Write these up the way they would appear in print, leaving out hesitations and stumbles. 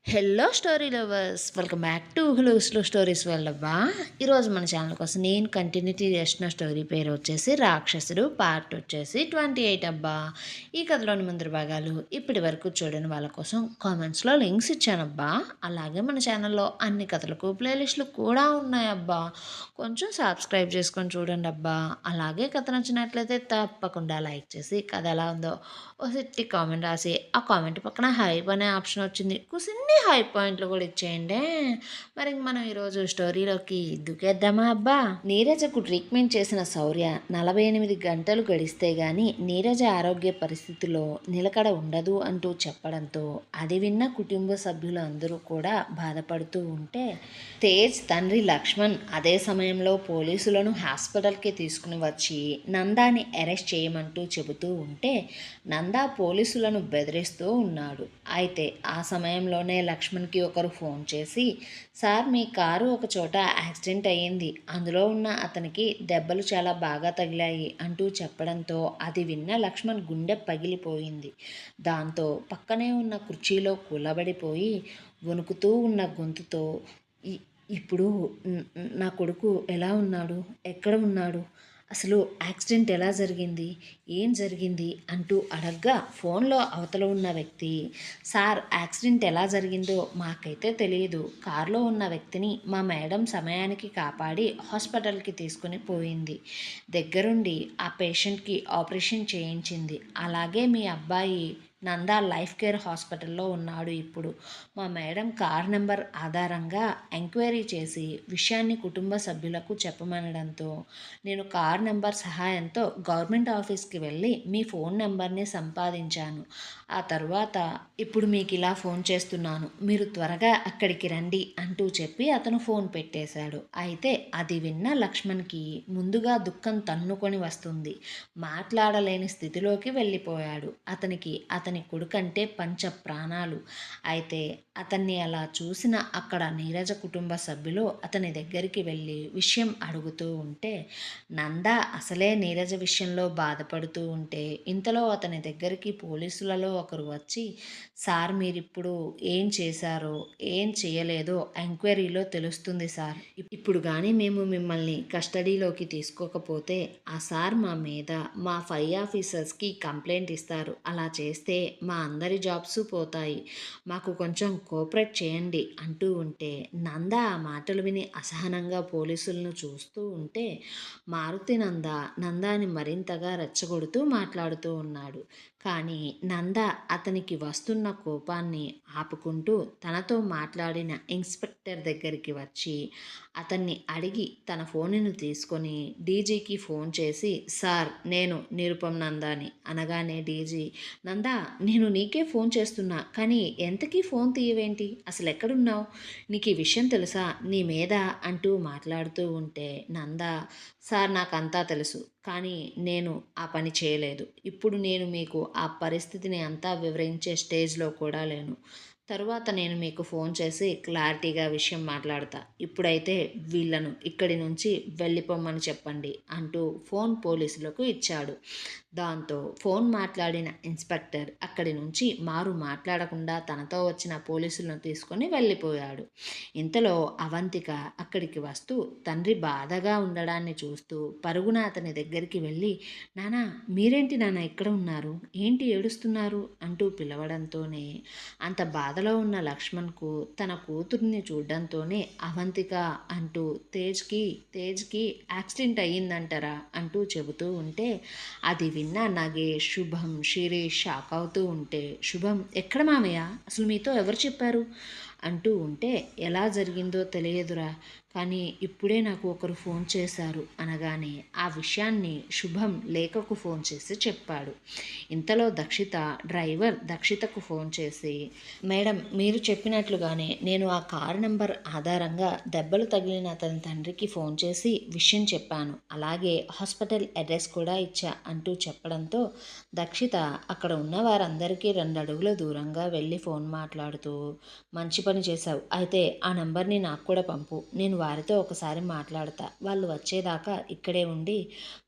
Hello story lovers, welcome back to slow stories వాళ్ళవ్వా. ఈరోజు మన ఛానల్ కోసం నేను కంటిన్యూటీ చేసిన స్టోరీ పేరు వచ్చేసి రాక్షసుడు, పార్ట్ వచ్చేసి 28 అబ్బా. ఈ కథలోని ముందర భాగాలు ఇప్పటి వరకు చూడని వాళ్ళ కోసం కామెంట్స్లో లింక్స్ ఇచ్చానబ్బా. అలాగే మన ఛానల్లో అన్ని కథలకు ప్లేలిస్టులు కూడా ఉన్నాయబ్బా. కొంచెం సబ్స్క్రైబ్ చేసుకొని చూడండి అబ్బా. అలాగే కథ నచ్చినట్లయితే తప్పకుండా లైక్ చేసి కథ ఎలా ఉందో ఓ సిట్టి కామెంట్ రాసి ఆ కామెంట్ పక్కన హైప్ అనే ఆప్షన్ వచ్చింది, కుసిన్ని హై పాయింట్లు కూడా ఇచ్చేయండి. మరి మనం ఈరోజు స్టోరీలోకి దూకేద్దామా అబ్బా. నీరజకు ట్రీట్మెంట్ చేసిన శౌర్య 48 గంటలు గడిస్తే గాని నీరజ ఆరోగ్య పరిస్థితిలో నిలకడ ఉండదు అంటూ చెప్పడంతో అది విన్న కుటుంబ సభ్యులు అందరూ కూడా బాధపడుతూ ఉంటే తేజ్ తండ్రి లక్ష్మణ్ అదే సమయంలో పోలీసులను హాస్పిటల్కి తీసుకుని వచ్చి నందాని అరెస్ట్ చేయమంటూ చెబుతూ ఉంటే నందా పోలీసులను బెదిరిస్తూ ఉన్నాడు. అయితే ఆ సమయంలోనే లక్ష్మణ్కి ఒకరు ఫోన్ చేసి, సార్ మీ కారు ఒక చోట యాక్సిడెంట్ అయ్యింది, అందులో ఉన్న అతనికి దెబ్బలు చాలా బాగా తగిలాయి అంటూ చెప్పడంతో అది విన్న లక్ష్మణ్ గుండె పగిలిపోయింది. దాంతో పక్కనే ఉన్న కుర్చీలో కూలబడిపోయి వణుకుతూ ఉన్న గొంతుతో ఇప్పుడు నా కొడుకు ఎలా ఉన్నాడు, ఎక్కడ ఉన్నాడు, అసలు యాక్సిడెంట్ ఎలా జరిగింది, ఏం జరిగింది అంటూ అడగ్గా ఫోన్లో అవతల ఉన్న వ్యక్తి, సార్ యాక్సిడెంట్ ఎలా జరిగిందో మాకైతే తెలియదు, కారులో ఉన్న వ్యక్తిని మా మేడం సమయానికి కాపాడి హాస్పిటల్కి తీసుకుని పోయింది, దగ్గరుండి ఆ పేషెంట్కి ఆపరేషన్ చేయించింది, అలాగే మీ అబ్బాయి నందా లైఫ్ కేర్ హాస్పిటల్లో ఉన్నాడు. ఇప్పుడు మా మేడం కార్ నెంబర్ ఆధారంగా ఎంక్వైరీ చేసి విషయాన్ని కుటుంబ సభ్యులకు చెప్పమనడంతో నేను కార్ నెంబర్ సహాయంతో గవర్నమెంట్ ఆఫీస్కి వెళ్ళి మీ ఫోన్ నెంబర్ని సంపాదించాను. ఆ తర్వాత ఇప్పుడు మీకు ఇలా ఫోన్ చేస్తున్నాను, మీరు త్వరగా అక్కడికి రండి అంటూ చెప్పి అతను ఫోన్ పెట్టేశాడు. అయితే అది విన్న లక్ష్మణ్కి ముందుగా దుఃఖం తన్నుకొని వస్తుంది. మాట్లాడలేని స్థితిలోకి వెళ్ళిపోయాడు. అతని కొడుకంటే పంచ ప్రాణాలు. అయితే అతన్ని అలా చూసిన అక్కడ నీరజ కుటుంబ సభ్యులు అతని దగ్గరికి వెళ్ళి విషయం అడుగుతూ ఉంటే నందా అసలే నీరజ విషయంలో బాధపడుతూ ఉంటే ఇంతలో అతని దగ్గరికి పోలీసులలో ఒకరు వచ్చి, సార్ మీరిప్పుడు ఏం చేశారో ఏం చేయలేదో ఎంక్వైరీలో తెలుస్తుంది సార్, ఇప్పుడు కానీ మేము మిమ్మల్ని కస్టడీలోకి తీసుకోకపోతే ఆ సార్ మా మీద మా 5 ఆఫీసర్స్కి కంప్లైంట్ ఇస్తారు, అలా చేస్తే మా అందరి జాబ్స్ పోతాయి, మాకు కొంచెం కోఆపరేట్ చేయండి అంటూ ఉంటే నంద ఆ మాటలు విని అసహనంగా పోలీసులను చూస్తూ ఉంటే మారుతి నందాని మరింతగా రెచ్చగొడుతూ మాట్లాడుతూ ఉన్నాడు. కానీ నంద అతనికి వస్తున్న కోపాన్ని ఆపుకుంటూ తనతో మాట్లాడిన ఇన్స్పెక్టర్ దగ్గరికి వచ్చి అతన్ని అడిగి తన ఫోనును తీసుకొని డీజీకి ఫోన్ చేసి, సార్ నేను నిరుపమ్ నందాని అనగానే డీజీ, నందా నేను నీకే ఫోన్ చేస్తున్నా కానీ ఎంతకీ ఫోన్ తీయవేంటి, అసలు ఎక్కడున్నావు, నీకు ఈ విషయం తెలుసా నీ మీద అంటూ మాట్లాడుతూ ఉంటే నందా, సార్ నాకంతా తెలుసు కానీ నేను ఆ పని చేయలేదు, ఇప్పుడు నేను మీకు ఆ పరిస్థితిని అంతా వివరించే స్టేజ్లో కూడా లేను, తరువాత నేను మీకు ఫోన్ చేసి క్లారిటీగా విషయం మాట్లాడతా, ఇప్పుడైతే వీళ్ళను ఇక్కడి నుంచి వెళ్ళిపోమ్మని చెప్పండి అంటూ ఫోన్ పోలీసులకు ఇచ్చాడు. దాంతో ఫోన్ మాట్లాడిన ఇన్స్పెక్టర్ అక్కడి నుంచి మాట్లాడకుండా తనతో వచ్చిన పోలీసులను తీసుకొని వెళ్ళిపోయాడు. ఇంతలో అవంతిక అక్కడికి వస్తూ తండ్రి బాధగా ఉండడాన్ని చూస్తూ పరుగున అతని దగ్గరికి వెళ్ళి, నానా మీరేంటి నాన్న ఇక్కడ ఉన్నారు, ఏంటి ఏడుస్తున్నారు అంటూ పిలవడంతోనే అంత బాధలో ఉన్న లక్ష్మణ్కు తన కూతుర్ని చూడడంతోనే అవంతిక అంటూ తేజ్కి యాక్సిడెంట్ అయ్యిందంటారా అంటూ చెబుతూ ఉంటే అది విన్న నగేష్, శుభం, శిరీష్ షాక్ అవుతూ ఉంటే, శుభం ఎక్కడ మామయ్య, అసలు మీతో ఎవరు చెప్పారు అంటూ ఉంటే ఎలా జరిగిందో తెలియదురా, కానీ ఇప్పుడే నాకు ఒకరు ఫోన్ చేశారు అనగానే ఆ విషయాన్ని శుభం లేఖకు ఫోన్ చేసి చెప్పాడు. ఇంతలో దక్షితకు ఫోన్ చేసి, మేడం మీరు చెప్పినట్లుగానే నేను ఆ కారు నెంబర్ ఆధారంగా దెబ్బలు తగిలిన అతని తండ్రికి ఫోన్ చేసి విషయం చెప్పాను, అలాగే హాస్పిటల్ అడ్రస్ కూడా ఇచ్చా అంటూ చెప్పడంతో దక్షిత అక్కడ ఉన్న వారందరికీ 2 అడుగుల దూరంగా వెళ్ళి ఫోన్ మాట్లాడుతూ, మంచి పని పని చేశావు. అయితే ఆ నంబర్ని నాకు కూడా పంపు. నేను వారితో ఒకసారి మాట్లాడతా. వాళ్ళు వచ్చేదాకా ఇక్కడే ఉండి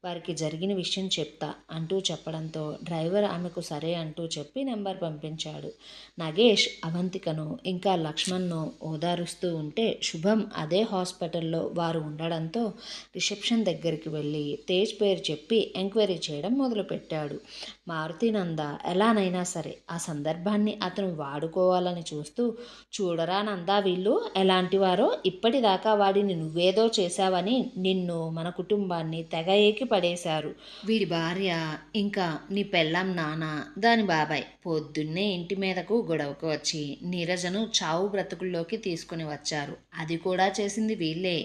వారికి జరిగిన విషయం చెప్తా అంటూ చెప్పడంతో డ్రైవర్ ఆమెకు సరే అంటూ చెప్పి నెంబర్ పంపించాడు. నగేష్ అవంతికను ఇంకా లక్ష్మణ్ను ఓదారుస్తూ ఉంటే శుభం అదే హాస్పిటల్లో వారు ఉండడంతో రిసెప్షన్ దగ్గరికి వెళ్ళి తేజ్ పేరు చెప్పి ఎంక్వైరీ చేయడం మొదలుపెట్టాడు. మారుతినంద ఎలానైనా సరే ఆ సందర్భాన్ని అతను వాడుకోవాలని చూస్తూ, చూడరా నందా వీళ్ళు ఎలాంటివారో, ఇప్పటిదాకా వాడిని నువ్వేదో చేశావని నిన్ను మన కుటుంబాన్ని తెగ ఏకి పడేశారు. వీడి భార్య ఇంకా నీ పెళ్ళాం నాన్న దాని బాబాయ్ పొద్దున్నే ఇంటి మీదకు గొడవకు వచ్చి నీరజను చావు బ్రతుకుల్లోకి తీసుకుని వచ్చారు. అది కూడా చేసింది వీళ్ళే.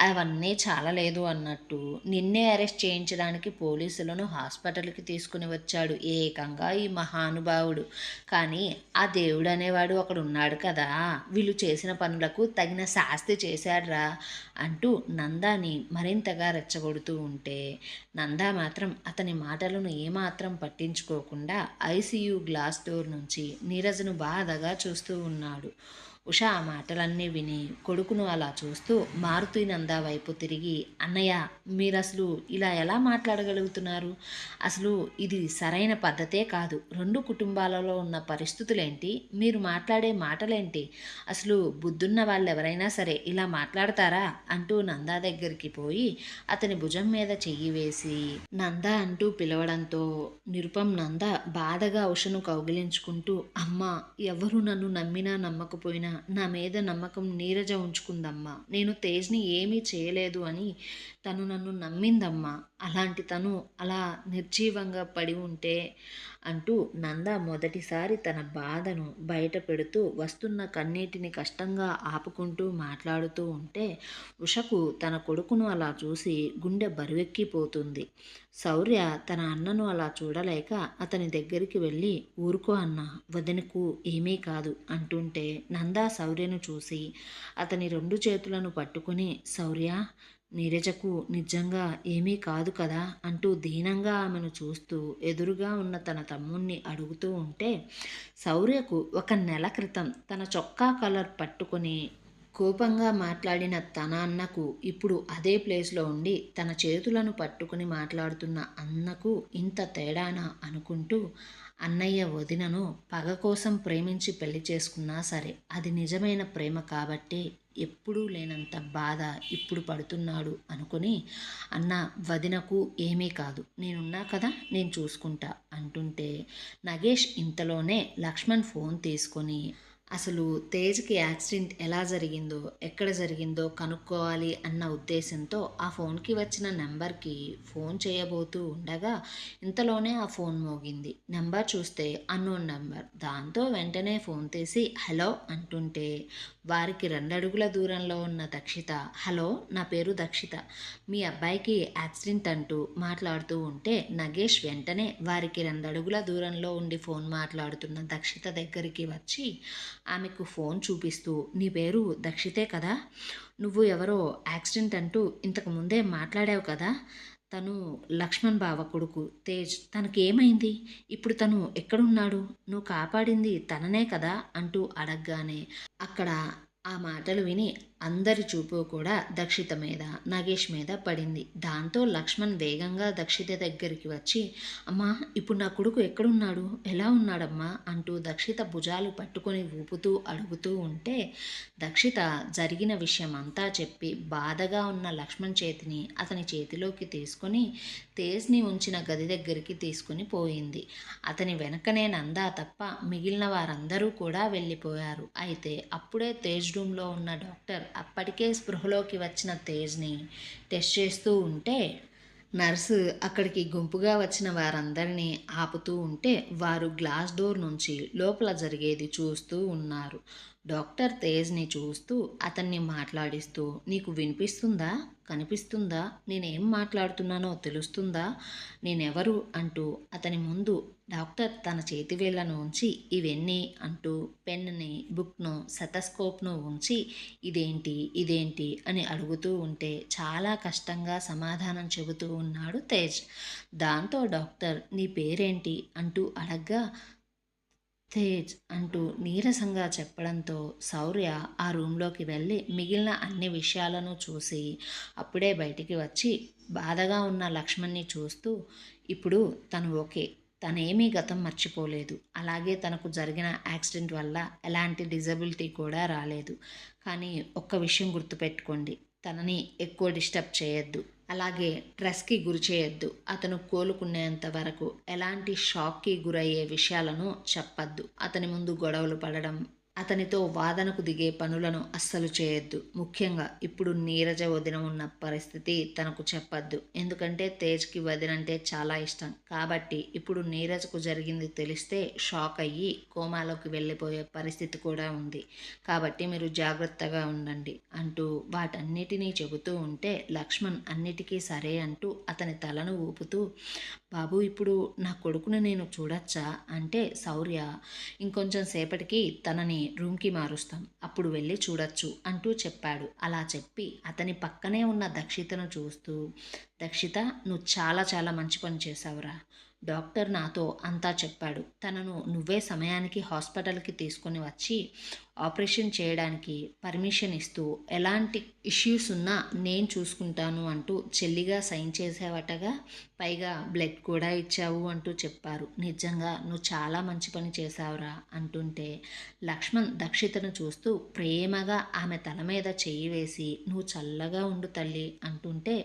అవన్నీ చాలలేదు అన్నట్టు నిన్నే అరెస్ట్ చేయించడానికి పోలీసులను హాస్పిటల్కి తీసుకుని వచ్చాడు ఏకంగా ఈ మహానుభావుడు. కానీ ఆ దేవుడు అనేవాడు ఒకడు ఉన్నాడు కదా, వీళ్ళు చేసిన పనులకు తగిన శాస్తి చేశాడ్రా అంటూ నందాని మరింతగా రెచ్చగొడుతూ ఉంటే నందా మాత్రం అతని మాటలను ఏమాత్రం పట్టించుకోకుండా ఐసీయూ గ్లాస్ డోర్ నుంచి నీరజను బాధగా చూస్తూ ఉన్నాడు. ఉష ఆ మాటలన్నీ విని కొడుకును అలా చూస్తూ మారుతి నందా వైపు తిరిగి, అన్నయ్య మీరసలు ఇలా ఎలా మాట్లాడగలుగుతున్నారు? అసలు ఇది సరైన పద్ధతే కాదు. రెండు కుటుంబాలలో ఉన్న పరిస్థితులేంటి, మీరు మాట్లాడే మాటలేంటి? అసలు బుద్ధున్న వాళ్ళు ఎవరైనా సరే ఇలా మాట్లాడతారా అంటూ నందా దగ్గరికి పోయి అతని భుజం మీద చెయ్యి వేసి నందా అంటూ పిలవడంతో నిరుపం నంద బాధగా ఉషను కౌగిలించుకుంటూ, అమ్మా ఎవరు నన్ను నమ్మినా నమ్మకపోయినా నా మీద నమ్మకం నీరజ ఉంచుకుందమ్మా. నేను తేజ్ని ఏమీ చేయలేదు అని తను నన్ను నమ్మిందమ్మా. అలాంటి తను అలా నిర్జీవంగా పడి ఉంటే అంటూ నంద మొదటిసారి తన బాధను బయట పెడుతూ వస్తున్న కన్నీటిని కష్టంగా ఆపుకుంటూ మాట్లాడుతూ ఉంటే ఉషకు తన కొడుకును అలా చూసి గుండె బరువెక్కిపోతుంది. శౌర్య తన అన్నను అలా చూడలేక అతని దగ్గరికి వెళ్ళి, ఊరుకో అన్న, వదినకు ఏమీ కాదు అంటుంటే నందా శౌర్యను చూసి అతని రెండు చేతులను పట్టుకుని, శౌర్య నీరజకు నిజంగా ఏమీ కాదు కదా అంటూ దీనంగా ఆమెను చూస్తూ ఎదురుగా ఉన్న తన తమ్ముణ్ణి అడుగుతూ ఉంటే శౌర్యకు 1 నెల క్రితం తన చొక్కా కలర్ పట్టుకొని కోపంగా మాట్లాడిన తన అన్నకు ఇప్పుడు అదే ప్లేస్లో ఉండి తన చేతులను పట్టుకుని మాట్లాడుతున్న అన్నకు ఇంత తేడానా అనుకుంటూ, అన్నయ్య వదినను పగ కోసం ప్రేమించి పెళ్లి చేసుకున్నా సరే అది నిజమైన ప్రేమ కాబట్టి ఎప్పుడూ లేనంత బాధ ఇప్పుడు పడుతున్నాడు అనుకుని, అన్న వదినకు ఏమీ కాదు, నేనున్నా కదా నేను చూసుకుంటా అంటుంటే నగేష్ ఇంతలోనే లక్ష్మణ్ ఫోన్ తీసుకొని అసలు తేజ్కి యాక్సిడెంట్ ఎలా జరిగిందో ఎక్కడ జరిగిందో కనుక్కోవాలి అన్న ఉద్దేశంతో ఆ ఫోన్కి వచ్చిన నెంబర్కి ఫోన్ చేయబోతూ ఉండగా ఇంతలోనే ఆ ఫోన్ మోగింది. నెంబర్ చూస్తే అన్నోన్ నెంబర్. దాంతో వెంటనే ఫోన్ తీసి హలో అంటుంటే వారికి 2 అడుగుల దూరంలో ఉన్న దక్షిత, హలో నా పేరు దక్షిత, మీ అబ్బాయికి యాక్సిడెంట్ అంటూ మాట్లాడుతూ ఉంటే నగేష్ వెంటనే వారికి 2 అడుగుల దూరంలో ఉండి ఫోన్ మాట్లాడుతున్న దక్షిత దగ్గరికి వచ్చి ఆమెకు ఫోన్ చూపిస్తూ, నీ పేరు దక్షితే కదా, నువ్వు ఎవరో యాక్సిడెంట్ అంటూ ఇంతకు ముందే మాట్లాడావు కదా, తను లక్ష్మణ్ బావ కొడుకు తేజ్, తనకి ఏమైంది, ఇప్పుడు తను ఎక్కడున్నాడు, నువ్వు కాపాడింది తననే కదా అంటూ అడగగానే అక్కడ ఆ మాటలు విని అందరి చూపు కూడా దక్షిత మీద నగేష్ మీద పడింది. దాంతో లక్ష్మణ్ వేగంగా దక్షిత దగ్గరికి వచ్చి, అమ్మా ఇప్పుడు నా కొడుకు ఎక్కడున్నాడు, ఎలా ఉన్నాడమ్మా అంటూ దక్షిత భుజాలు పట్టుకొని ఊపుతూ అడుగుతూ ఉంటే దక్షిత జరిగిన విషయం అంతా చెప్పి బాధగా ఉన్న లక్ష్మణ్ చేతిని అతని చేతిలోకి తీసుకొని తేజ్ని ఉంచిన గది దగ్గరికి తీసుకుని పోయింది. అతని వెనకనే నందా తప్ప మిగిలిన వారందరూ కూడా వెళ్ళిపోయారు. అయితే అప్పుడే తేజ్ రూమ్లో ఉన్న డాక్టర్ అప్పటికే స్పృహలోకి వచ్చిన తేజ్ని టెస్ట్ చేస్తూ ఉంటే నర్సు అక్కడికి గుంపుగా వచ్చిన వారందరినీ ఆపుతూ ఉంటే వారు గ్లాస్ డోర్ నుంచి లోపల జరిగేది చూస్తూ ఉన్నారు. డాక్టర్ తేజ్ని చూస్తూ అతన్ని మాట్లాడిస్తూ, నీకు వినిపిస్తుందా, కనిపిస్తుందా, నేనేం మాట్లాడుతున్నానో తెలుస్తుందా, నేనెవరు అంటూ అతని ముందు డాక్టర్ తన చేతివేళ్లను ఉంచి ఇవన్నీ అంటూ పెన్ని, బుక్ను, సెటస్కోప్ను ఉంచి ఇదేంటి ఇదేంటి అని అడుగుతూ ఉంటే చాలా కష్టంగా సమాధానం చెబుతూ ఉన్నాడు తేజ్. దాంతో డాక్టర్ నీ పేరేంటి అంటూ అడగ్గా తేజ్ అంటూ నీరసంగా చెప్పడంతో శౌర్య ఆ రూంలోకి వెళ్ళి మిగిలిన అన్ని విషయాలను చూసి అప్పుడే బయటికి వచ్చి బాధగా ఉన్న లక్ష్మణ్ని చూస్తూ ఇప్పుడు తను ఓకే, తనేమీ గతం మర్చిపోలేదు, అలాగే తనకు జరిగిన యాక్సిడెంట్ వల్ల ఎలాంటి డిజబిలిటీ కూడా రాలేదు, కానీ ఒక్క విషయం గుర్తుపెట్టుకోండి, తనని ఎక్కువ డిస్టర్బ్ చేయొద్దు, అలాగే స్ట్రెస్కి గురి చేయొద్దు, అతను కోలుకునేంత వరకు ఎలాంటి షాక్కి గురయ్యే విషయాలను చెప్పద్దు, అతని ముందు గొడవలు పడడం, అతనితో వాదనకు దిగే పనులను అస్సలు చేయొద్దు, ముఖ్యంగా ఇప్పుడు నీరజ వదిన ఉన్న పరిస్థితి తనకు చెప్పద్దు, ఎందుకంటే తేజ్కి వదిన అంటే చాలా ఇష్టం, కాబట్టి ఇప్పుడు నీరజకు జరిగింది తెలిస్తే షాక్ అయ్యి కోమాలోకి వెళ్ళిపోయే పరిస్థితి కూడా ఉంది, కాబట్టి మీరు జాగ్రత్తగా ఉండండి అంటూ వాటన్నిటినీ చెబుతూ ఉంటే లక్ష్మణ్ అన్నిటికీ సరే అంటూ అతని తలను ఊపుతూ, బాబు ఇప్పుడు నా కొడుకుని నేను చూడొచ్చా అంటే శౌర్య ఇంకొంచెం సేపటికి తనని రూమ్కి మారుస్తాం, అప్పుడు వెళ్ళి చూడొచ్చు అంటూ చెప్పాడు. అలా చెప్పి అతని పక్కనే ఉన్న దక్షితను చూస్తూ, దక్షిత, నువ్వు చాలా చాలా మంచి పని చేసావురా, డాక్టర్ నాతో అంతా చెప్పాడు, తనను నువ్వే సమయానికి హాస్పిటల్కి తీసుకొని వచ్చి ఆపరేషన్ చేయడానికి పర్మిషన్ ఇస్తూ ఎలాంటి ఇష్యూస్ ఉన్నా నేను చూసుకుంటాను అంటూ చెల్లిగా సైన్ చేసావటగా, పైగా బ్లడ్ కూడా ఇచ్చావు అంటూ చెప్పారు. నిజంగా నువ్వు చాలా మంచి పని చేశావురా అంటుంటే లక్ష్మణ్ దక్షితను చూస్తూ ప్రేమగా ఆమె తల మీద చెయ్యి వేసి, నువ్వు చల్లగా ఉండు తల్లి అంటుంటే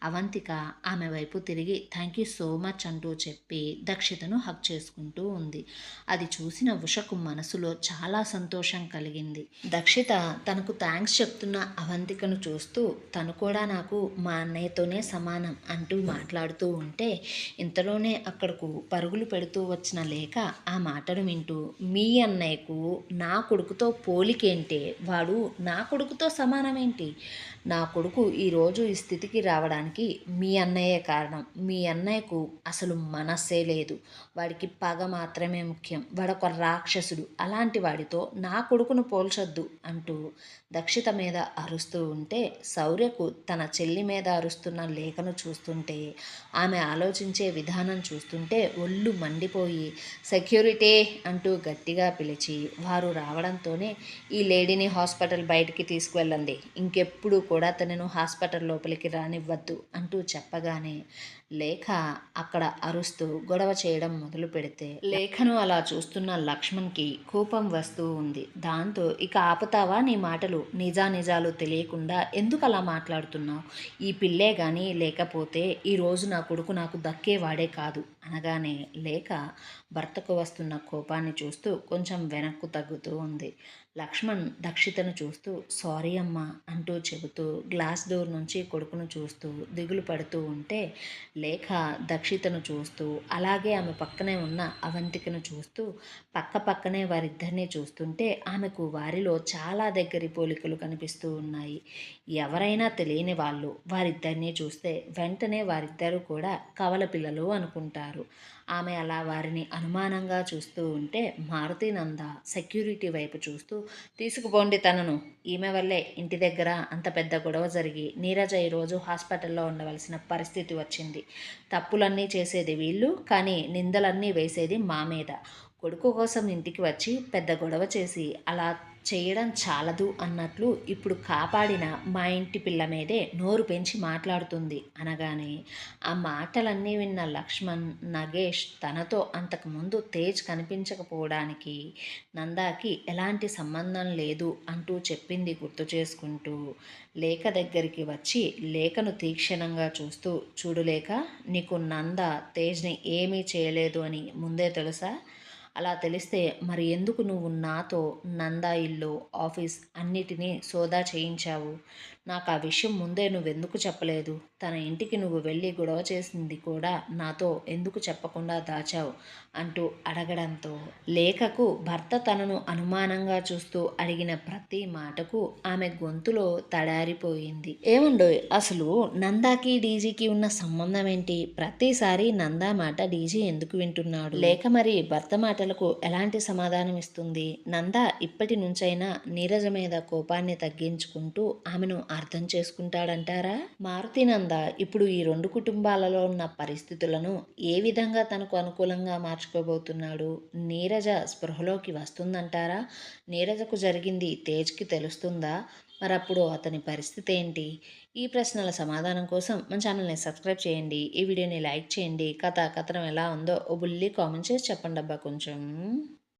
అవంతిక ఆమె వైపు తిరిగి థ్యాంక్ యూ సో మచ్ అంటూ చెప్పి దక్షితను హక్ చేసుకుంటూ ఉంది. అది చూసిన ఉషకు మనసులో చాలా సంతోషం కలిగింది. దక్షిత తనకు థ్యాంక్స్ చెప్తున్న అవంతికను చూస్తూ తను కూడా నాకు మా అన్నయ్యతోనే సమానం అంటూ మాట్లాడుతూ ఉంటే ఇంతలోనే అక్కడకు పరుగులు పెడుతూ వచ్చిన లేఖ ఆ మాటను వింటూ, మీ అన్నయ్యకు నా కొడుకుతో పోలికేంటే, వాడు నా కొడుకుతో సమానమేంటి, నా కొడుకు ఈరోజు ఈ స్థితికి రావడానికి మీ అన్నయ్యే కారణం, మీ అన్నయ్యకు అసలు మనస్సే లేదు, వాడికి పగ మాత్రమే ముఖ్యం, వాడొక రాక్షసుడు, అలాంటి వాడితో నా కొడుకును పోల్చొద్దు అంటూ దక్షిత మీద అరుస్తూ ఉంటే శౌర్యకు తన చెల్లి మీద అరుస్తున్న లేఖను చూస్తుంటే, ఆమె ఆలోచించే విధానం చూస్తుంటే ఒళ్ళు మండిపోయి సెక్యూరిటీ అంటూ గట్టిగా పిలిచి వారు రావడంతోనే ఈ లేడీని హాస్పిటల్ బయటికి తీసుకువెళ్ళండి, ఇంకెప్పుడు కూడా తనను హాస్పిటల్ లోపలికి రానివ్వద్దు అంటూ చెప్పగానే లేఖ అక్కడ అరుస్తూ గొడవ చేయడం మొదలు పెడితే లేఖను అలా చూస్తున్న లక్ష్మణ్కి కోపం వస్తూ ఉంది. దాంతో ఇక ఆపుతావా నీ మాటలు, నిజానిజాలు తెలియకుండా ఎందుకు అలా మాట్లాడుతున్నావు, ఈ పిల్లే కానీ లేకపోతే ఈరోజు నా కొడుకు నాకు దక్కేవాడే కాదు అనగానే లేఖ భర్తకు వస్తున్న కోపాన్ని చూస్తూ కొంచెం వెనక్కు తగ్గుతూ ఉంది. లక్ష్మణ్ దక్షితను చూస్తూ సారీ అమ్మా అంటూ చెబుతూ గ్లాస్ డోర్ నుంచి కొడుకును చూస్తూ దిగులు పడుతూ ఉంటే లేఖ దక్షితను చూస్తూ అలాగే ఆమె పక్కనే ఉన్న అవంతికను చూస్తూ పక్క పక్కనే వారిద్దరినీ చూస్తుంటే ఆమెకు వారిలో చాలా దగ్గరి పోలికలు కనిపిస్తూ ఉన్నాయి. ఎవరైనా తెలియని వాళ్ళు వారిద్దరినీ చూస్తే వెంటనే వారిద్దరూ కూడా కవల పిల్లలు అనుకుంటారు. ఆమె అలా వారిని అనుమానంగా చూస్తూ ఉంటే మారుతీనంద సెక్యూరిటీ వైపు చూస్తూ తీసుకుపోండి తనను, ఈమె వల్లే ఇంటి దగ్గర అంత పెద్ద గొడవ జరిగి నీరజ ఈరోజు హాస్పిటల్లో ఉండవలసిన పరిస్థితి వచ్చింది, తప్పులన్నీ చేసేది వీళ్ళు కానీ నిందలన్నీ వేసేది మా మీద, కొడుకు కోసం ఇంటికి వచ్చి పెద్ద గొడవ చేసి అలా చేయడం చాలదు అన్నట్లు ఇప్పుడు కాపాడిన మా ఇంటి పిల్ల మీదే నోరు పెంచి మాట్లాడుతుంది అనగానే ఆ మాటలన్నీ విన్న లక్ష్మణ్ నగేష్ తనతో అంతకుముందు తేజ్ కనిపించకపోవడానికి నందాకి ఎలాంటి సంబంధం లేదు అంటూ చెప్పింది గుర్తు చేసుకుంటూ లేఖ దగ్గరికి వచ్చి లేఖను తీక్షణంగా చూస్తూ, చూడు లేఖ, నీకు నంద తేజ్ని ఏమీ చేయలేదు అని ముందే తెలుసా, అలా తెలిస్తే మరి ఎందుకు నువ్వు నాతో నందా ఇల్లు ఆఫీస్ అన్నిటినీ సోదా చేయించావు, నాకు ఆ విషయం ముందే నువ్వెందుకు చెప్పలేదు, తన ఇంటికి నువ్వు వెళ్ళి గొడవ చేసింది కూడా నాతో ఎందుకు చెప్పకుండా దాచావు అంటూ అడగడంతో లేఖకు భర్త తనను అనుమానంగా చూస్తూ అడిగిన ప్రతి మాటకు ఆమె గొంతులో తడారిపోయింది. ఏమండో అసలు నందాకి డీజీకి ఉన్న సంబంధం ఏంటి, ప్రతిసారి నందా మాట డీజీ ఎందుకు వింటున్నాడు, లేక మరి భర్త మాటలకు ఎలాంటి సమాధానం ఇస్తుంది, నందా ఇప్పటి నుంచైనా నీరజ మీద కోపాన్ని తగ్గించుకుంటూ ఆమెను అర్థం చేసుకుంటాడంటారా. మారుతి నంద కదా ఇప్పుడు ఈ 2 కుటుంబాలలో ఉన్న పరిస్థితులను ఏ విధంగా తనకు అనుకూలంగా మార్చుకోబోతున్నాడు? నీరజ స్పృహలోకి వస్తుందంటారా? నీరజకు జరిగింది తేజ్‌కి తెలుస్తుందా? మరప్పుడు అతని పరిస్థితి ఏంటి? ఈ ప్రశ్నల సమాధానం కోసం మన ఛానల్‌ని సబ్స్క్రైబ్ చేయండి. ఈ వీడియోని లైక్ చేయండి. కథనం ఎలా ఉందో ఓ బుల్లి కామెంట్ చేసి చెప్పండబ్బా కొంచెం.